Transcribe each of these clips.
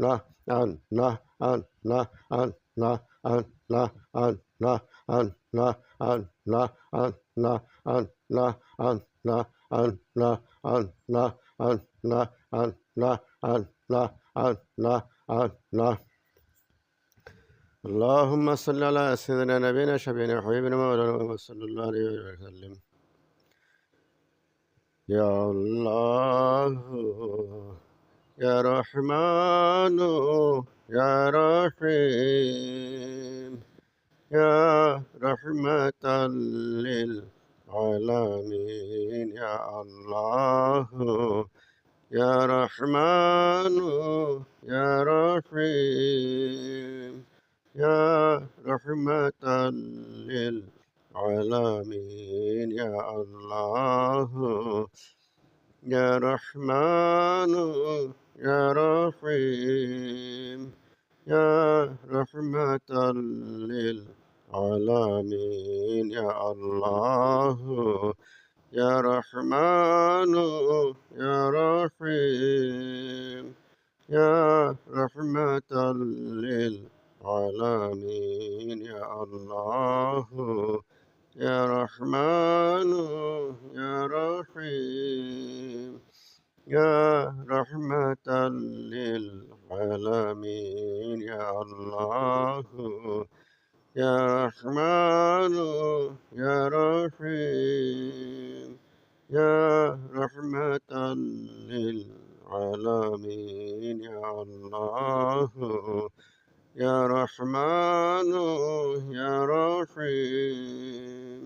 Allah, Allah, Allah, Allah, Allah, Allah, Allah, Allah, Allah, Allah, Allah, Allah, Allah, Allah, Allah, Allah, Allah, Allah. اللهم صل على سيدنا نبينا شفينا وحبيبنا مولانا محمد صلى الله عليه وسلم. يا الله يا رحمن يا رحيم يا رحمة للعالمين يا الله يا رحمن يا رحيم يا رحمة للعالمين يا الله يا رحمن يا رحيم يا رحمة للعالمين يا الله يا رحمن يا رحيم يا رحمة للعالمين يا الله يا رحمن يا رحيم يا رحمة للعالمين يا الله يا رحمن يا رحيم يا رحمة للعالمين يا الله يا رحمن يا رحيم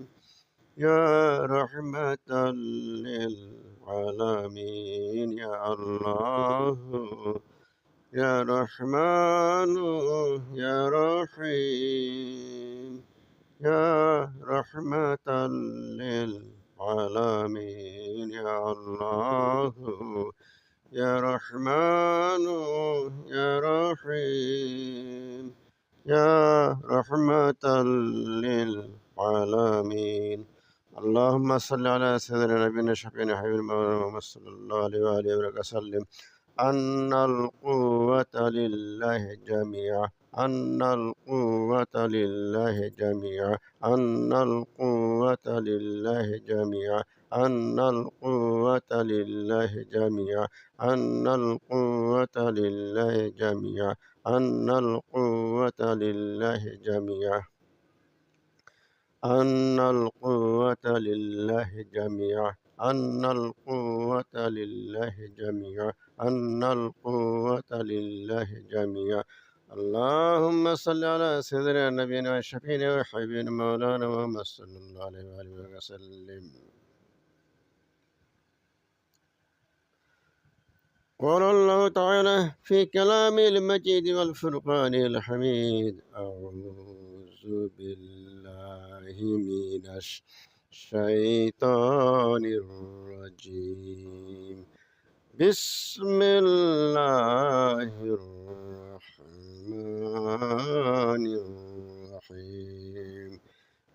يا رحمة للعالمين يا الله يا رحمن يا رحيم يا رحمة للعالمين يا الله يا رحمن يا رحيم يا رحمة للعالمين. اللهم صل على سيدنا نبينا شفينا حبيبنا مولانا محمد صلى الله عليه وآله وسلم. أن القوة لله جميعا أن القوة لله جميعا أن القوة لله جميعا أن القوة لله جميعا أن القوة لله جميعا أن القوة لله جميعا أن القوة لله جميعا أن القوة لله جميعا أن القوة لله جميعا. اللهم صل على سيدنا نبينا وشفينا وحبيبنا مولانا محمد صلى الله عليه وآله وسلم. قال الله تعالى في كلامه المجيد والفرقان الحميد. أعوذ بالله من الشيطان الرجيم. بسم الله الرحمن الرحيم.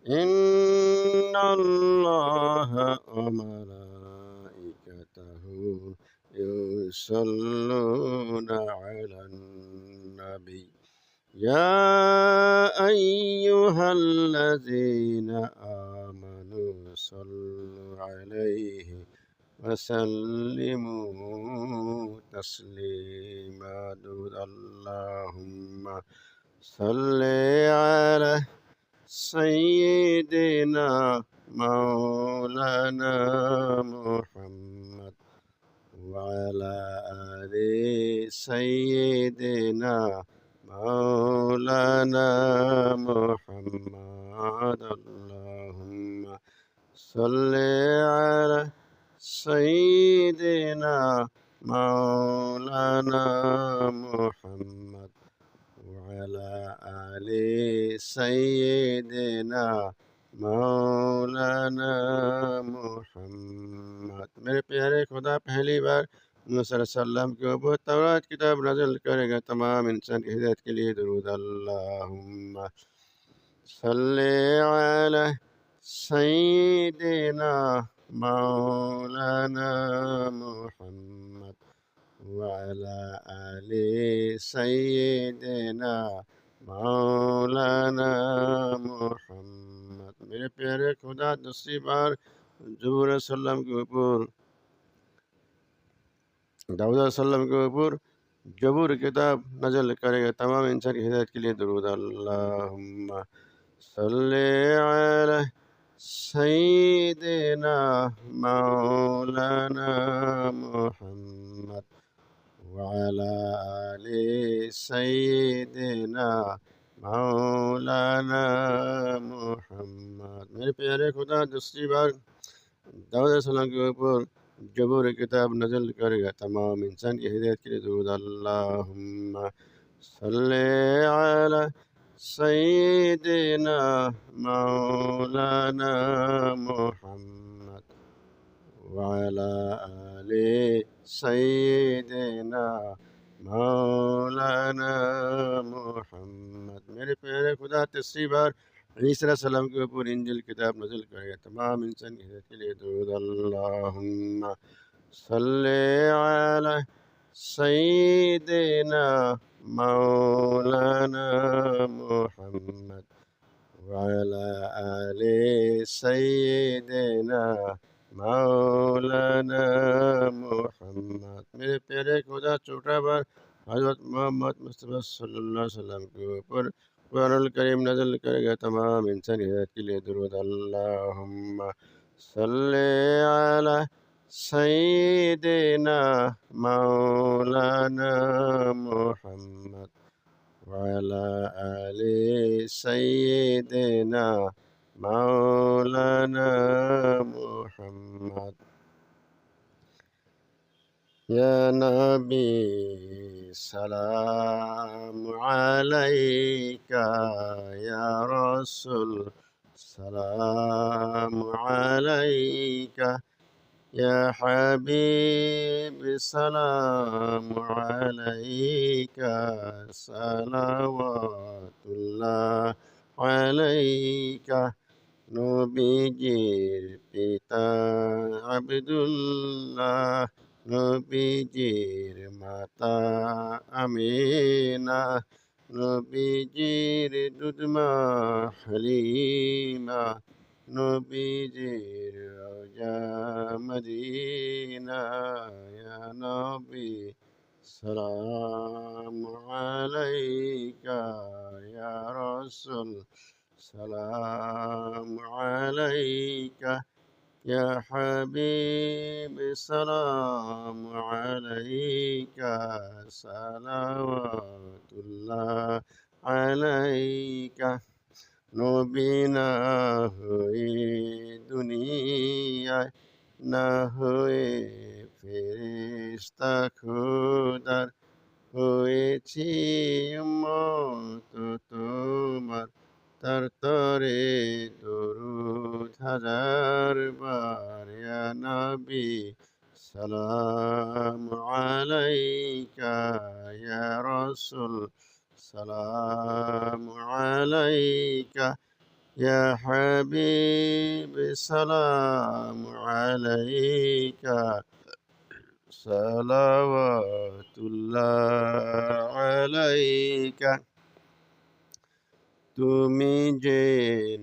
إن الله وملائكته يصلون على النبي يا أيها الذين آمنوا صلوا عليه وسلموا تسليما. اللهم صل على سيدنا مولانا محمد وعلى آل سيدنا مولانا محمد. اللهم صل على سيدنا مولانا محمد وعلى آل سيدنا मौलाना मोहम्मद। मेरे प्यारे खुदा पहली बार मूसा सल्लम के ऊपर तौरात किताब नाज़िल करेगा, तमाम इंसान की हिदायत के लिए दुरूद। अल्लाहुम्मा सल्ली अला सय्यिदिना मौलाना मोहम्मद وعلى آل سيدنا مولانا محمد मेरे प्यारे खुदा दूसरी बार ज़ुबूर सल्लम के ऊपर दाऊद सल्लम के ऊपर जबूर किताब नज़ल करेगा तमाम इंसान की हिदायत के लिए दुरूद अल्लाहुम्मा सल्ले अला सय्यिदिना मौलाना मुहम्मद वअला आलि सय्यिदिना मौलाना मुहम्मद मेरे प्यारे खुदा दूसरी बार दाऊद सल्लम के ऊपर जबूर किताब नज़ल करेगा तमाम इंसान की हिदायत के लिए दुरूद अल्लाहुम्मा सल्ले अला सय्यिदिना मौलाना मुहम्मद वअला आलि सय्यिदिना मौलाना मुहम्मद मेरे प्यारे खुदा तीसरी बार ईसा सलाम के ऊपर इंजिल किताब नज़ल करेगा तमाम इंसान की हिदायत के लिए दुरूद अल्लाहुम्मा सल्ले अला सय्यिदिना मौलाना मुहम्मद वअला आलि सय्यिदिना मौलाना मुहम्मद मेरे प्यारे खुदा चौथा बार हज़रत मोहम्मद मुस्तफ़ा सल्लल्लाहु अलैहि वसल्लम के ऊपर कुरानुल करीम नज़ल करेगा तमाम इंसान की हिदायत के लिए दुरूद अल्लाहुम्मा सल्ले अला सय्यिदिना मौलाना मुहम्मद वअला आलि सय्यिदिना मौलाना मुहम्मद या नबी सलाम अलैका या रसूल सलाम अलैका या हबीब सलाम अलैका सलावतुल्लाह अलैका নবীজির পিতা আব্দুল্লাহ নবীজির মাতা আমিনা নবীজির দুধমা হালিমা নবীজির রওজা মদিনা ইয়া নবী সালাম আলাইকা ইয়া রাসূল سلام عليك يا حبيب سلام عليك صلوات الله عليك নবী না হয়ে দুনিয়ায় না হয়ে ফেরেশতা খোদার হয়েছি উম্মত তোমার তার তরে দরুদ হাজার বার ইয়া নবী সালাম আলাইকা ইয়া রাসূল সালাম আলাইকা ইয়া হাবিব সালাম আলাইকা সালাওয়াতুল্লাহ আলাইকা তুমি যে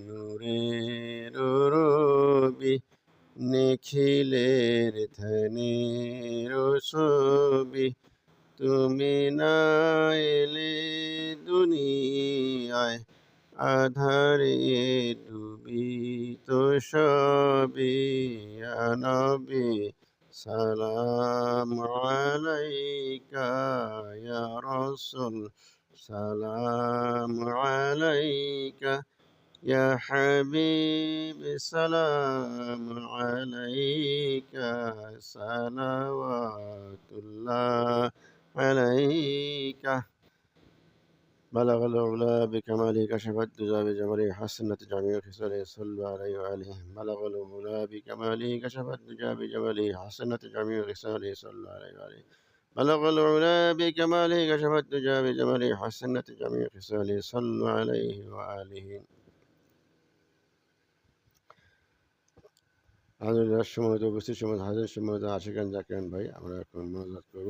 নূরের রবি নিখিলের ধনের ছবি তুমি না এলে দুনিয়ায় আধারে ডুবিত সবই ইয়া নবী সালাম আলাইকা ইয়া রাসূল سلام عليك يا حبيب سلام عليك صلوات الله عليك بلغ العلا بكماله كشف الدجى بجماله حسنت جميع خصاله صلوا عليه وآله بلغ العلا بكماله كشف الدجى بجماله حسنت جميع خصاله صلوا عليه وآله بلغ العلا بكماله كشف الدجى بجماله حسنت جميع خصاله صلوا عليه وآله আলহামদুলিল্লাহ সময় উপস্থিত সময় হাজার সময় আশিকান জাকিরান ভাই আমরা এখন মনোজাত করব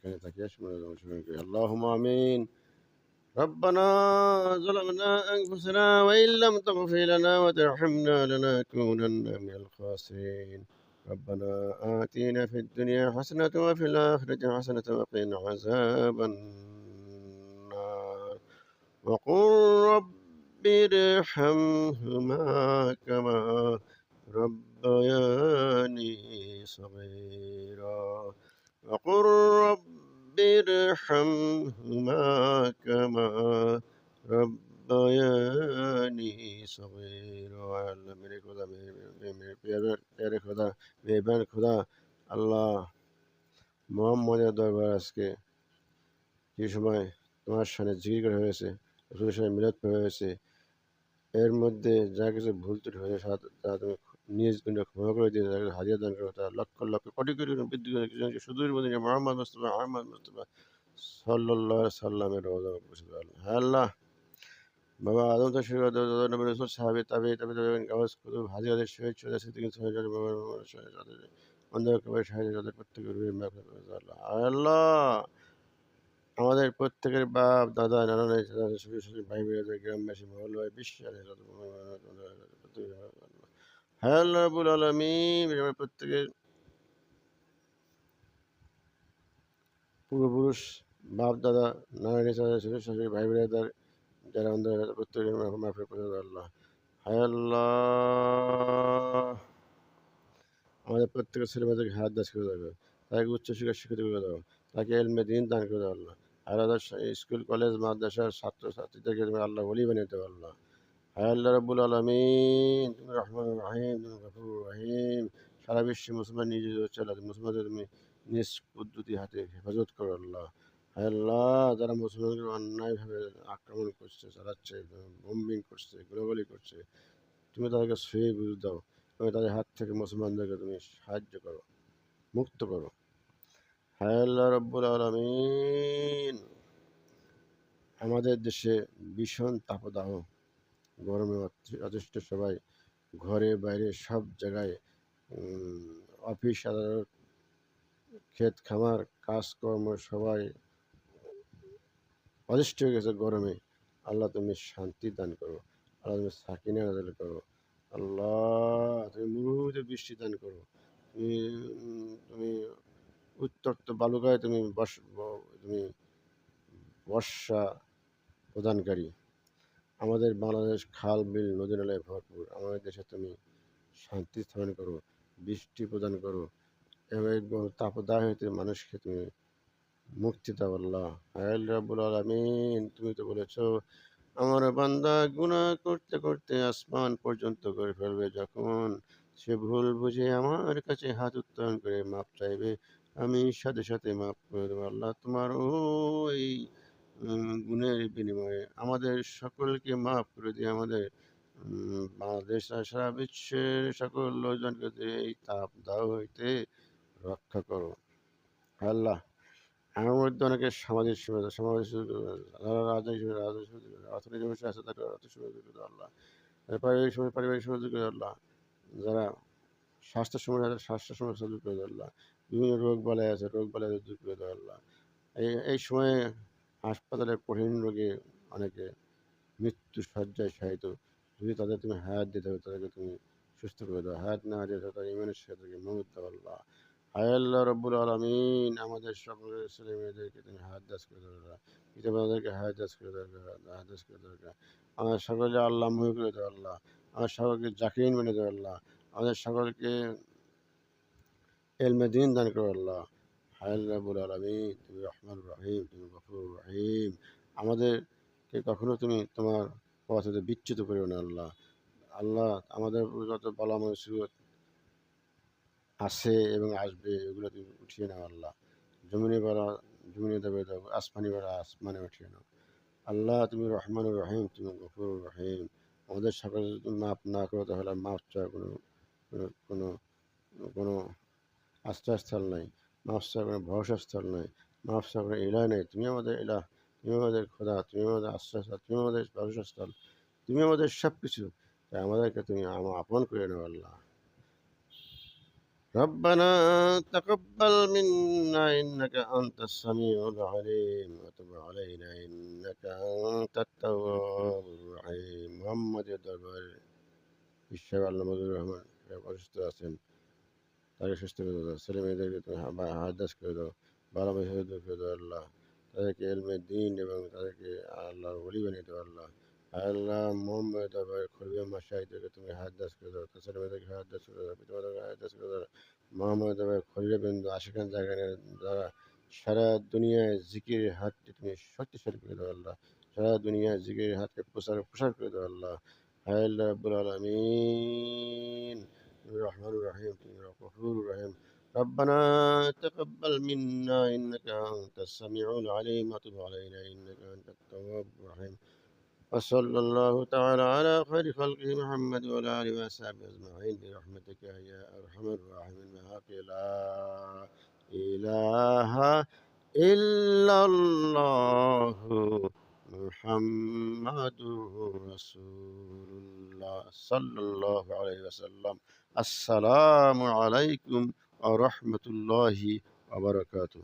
যেখানে থাকি আল্লাহুম্মা আমিন। ربنا ظلمنا أنفسنا وإن لم تغفر لنا وترحمنا لنكونن من الخاسرين. ربنا آتنا في الدنيا حسنة وفي الآخرة حسنة وقنا عذاب النار. وقل رب ارحمهما كما ربياني صغيرا. وقل رب ارحمهما كما ربياني صغيرا। আল্লাহ মেরে খোদা, মেরে প্যারে খোদা, মেহরবান খোদা, আল্লাহ মোহাম্মদের দরবার আজকে যে সময় তোমার সামনে জিকির করা হয়েছে, রসুলের সামনে মিলাদ পড়া হয়েছে, এর মধ্যে যা কিছু ভুল ত্রুটি হয়েছে তা তুমি নিজ গুণে ক্ষমা করে দিয়ে তাকে হাজিরা দান করো। তার লক্ষ লক্ষ কোটি কোটি বৃদ্ধি করে কিছু সুদূর মদিনা মোহাম্মদ মুস্তফা সাল্লাল্লাহু আলাইহি সাল্লামের রওজা পৌঁছে দাও। হ্যাঁ আল্লাহ, বাবা আদম থেকে শুরু করে নবী রাসূল সাহাবী তাবেঈন গাওয়াস কুতুব হাজিরাদের শহীদ সুহাদা সিদ্দিকীন সাহেবের অন্ধকারে সাহায্য তাদের প্রত্যেকের মাফ করে দাও আল্লাহ। আল্লাহ আমাদের প্রত্যেকের বাপ দাদা নানা নানি শ্বশুর শাশুড়ি ভাই বোনেদের গ্রামবাসী মহল্লায় বিশ্বের হ্যাঁ আল্লাহ রাব্বুল আলামিন আমরা প্রত্যেকের পূর্বপুরুষ বাপ দাদা নানা নানি শ্বশুর শাশুড়ি ভাই বোনেদের যারা অন্ধকার প্রত্যেকের মাফ করে দাও আল্লাহ। হায় আল্লাহ আমাদের প্রত্যেকের ছেলে মেয়েদেরকে হায়াত দাস করে দেবে, তাকে উচ্চশিক্ষায় শিক্ষিত করে দাও, তাকে এলমে দিন দান করে দাও আল্লাহ। আলাদা স্কুল কলেজ মাদ্রাসার ছাত্র ছাত্রীদেরকে তুমি আল্লাহ ওলি বানিয়ে দেও আল্লাহ। হায় আল্লাহ রাব্বুল আলামিন তুমি রহমান রহিম, তুমি গফুর রহিম। সারা বিশ্বে মুসলমান নিজে চালাতে মুসলমানদের তুমি নিজ পদ্ধতি হাতে হেফাজত করো আল্লাহ। হায় আল্লাহ যারা মুসলমানদের অন্যায়ভাবে আক্রমণ করছে, চালাচ্ছে, বোম্বিং করছে, গোলাগুলি করছে, তুমি তাদেরকে সহি বুঝ দাও, তুমি তাদের হাত থেকে মুসলমানদেরকে তুমি সাহায্য করো, মুক্ত করো। হায় আল্লাহ রাব্বুল আলামিন আমাদের দেশে ভীষণ তাপদাহ, গরমে অতিষ্ঠ সবাই, ঘরে বাইরে সব জায়গায়, অফিস আদালত ক্ষেত খামার কাজকর্ম সবাই অতিষ্ঠ হয়ে গেছে গরমে। আল্লাহ তুমি শান্তি দান করো, আল্লাহ তুমি সাকিনা নাযিল করো, আল্লাহ তুমি মুহূর্তে বৃষ্টি দান করো, তুমি তুমি উত্তপ্ত বালুকায় তুমি তুমি বর্ষা প্রদানকারী। আমাদের বাংলাদেশ খাল বিল নদী নালায় ভরপুর, আমাদের দেশে তুমি শান্তি স্থাপন করো, বৃষ্টি প্রদান করো এবং তাপদাহ হইতে মানুষকে তুমি মুক্তি দাও আল্লাহ। হায় রাব্বুল আলামিন তুমি তো বলেছো আমার বান্দা গুনাহ করতে করতে আসমান পর্যন্ত করে ফেলবে, যখন সে ভুল বুঝে আমার কাছে হাত উত্তোলন করে মাপ চাইবে, আমি সাথে সাথে মাফ করে দেবো আল্লাহ। তোমার ওই গুণের বিনিময়ে আমাদের সকলকে মাফ করে দিয়ে আমাদের বাংলাদেশ আর সারা বিশ্বের সকল লোকজনকে এই তাপ দাহ হইতে রক্ষা করো আল্লাহ। আমার মধ্যে অনেকের সামাজিক সুবিধা, সমাজের যারা রাজনৈতিক অর্থনৈতিক সমস্যা আছে তাদের অর্থ সুবিধা আল্লাহ, পারিবারিক সুবিধা করে আল্লাহ, যারা স্বাস্থ্য সমস্যা আছে স্বাস্থ্য সমস্যা দূর করে দেওয়া আল্লাহ, বিভিন্ন রোগ বালাই আছে রোগ বালাই দূর করে দেওয়া আল্লাহ। এই সময়ে হাসপাতালে কঠিন রোগে অনেকে মৃত্যু শয্যায় শায়িত, যদি তাদের তুমি হায়াত দিতে হবে তাদেরকে তুমি সুস্থ করে দাও, হায়াত না দিতে তাদের ইমানের সাথে তাদেরকে মৌত দাও আল্লাহ। হায় আল্লাহ রাব্বুল আলামিন আমাদের সকলের ছেলে মেয়েদেরকে তুমি হায়াত দাস করে দেওয়া, পিতামাতাদেরকে হায়াত দাস করে দেওয়া, হায়াত দাস করে দেওয়া, আমাদের সকলে আল্লাহ মুহি করে দেওয়া আল্লাহ, আমাদের সকলকে জাকিরিন বানিয়ে দেওয়া আল্লাহ, আমাদের সকলকে এলমে দিন দান করো আল্লাহ। হায় রাব্বুল আলামিন তুমি রহমান রহিম, তুমি গফুর রহিম। আমাদেরকে কখনো তুমি তোমার পথ হতে বিচ্যুত করিও না আল্লাহ। আল্লাহ আমাদের যত বালা মুসিবত আছে এবং আসবে এগুলো তুমি উঠিয়ে নাও আল্লাহ। জমিনে বালা জমিনে দেবে দাও, আসমানি বালা আসমানে উঠিয়ে নাও আল্লাহ। তুমি রহমান রহিম, তুমি গফুর রহিম। আমাদের সকলে যদি মাফ না করো তাহলে মাফ চাওয়ার কোনো কোনো কোনো আশ্রয়স্থল নাই, মাফ চাওয়ার কোনো ভরসাস্থল নাই, মাফ চাওয়ার কোনো ইলাহ নেই। তুমি আমাদের ইলাহ, তুমি আমাদের খোদা, তুমি আমাদের আশ্রয়স্থল, তুমি আমাদের ভরসাস্থল, তুমি আমাদের সব কিছু। তাই আমাদেরকে তুমি আপন করে নাও আল্লাহ। ربنا تقبل منا إنك أنت السميع العليم وتب علينا إنك أنت التواب الرحيم محمد দরবার ঈশ্বর আল্লাহ মজিবুর রহমান অসুস্থ আছেন তাকে সুস্থ করে দাও ছেলে মেয়েদেরকে তুমি হাদাস করে দাও ভালো মেয়ে দূর করে দাও আল্লাহ তাদেরকে এলমে দিন এবং তাদেরকে আল্লাহর ওলি বানিয়ে দাও আল্লাহ আল্লাহ মোহাম্মদ দরবার খরবে মাসাইদেরকে তুমি হাদাস করে দাও তার ছেলে মেয়েদেরকে হাদাস করে দাও পিতামাতাকে হাদাস করে দাও মোহাম্মদ দরবার খরিবে বিন্দু আশিখান জায়গায় দ্বারা সারা দুনিয়ায় জিকিরের হাতকে তুমি শক্তিশালী করে দাও আল্লাহ সারা দুনিয়ায় জিকিরের হাতকে প্রসার করে দাও আল্লাহ হায় আল্লাহ রাব্বুল আলামিন তুমি রহমান রহিম তুমি গফুর রহিম ربنا تقبل منا إنك أنت السميع العليم وتب علينا إنك أنت التواب الرحيم وصلى الله تعالى على خير خلقه محمد وعلى آله وصحبه أجمعين برحمتك يا أرحم الراحمين بحق لا إله إلا الله محمد رسول الله صلى الله عليه وسلم السلام عليكم ورحمة الله وبركاته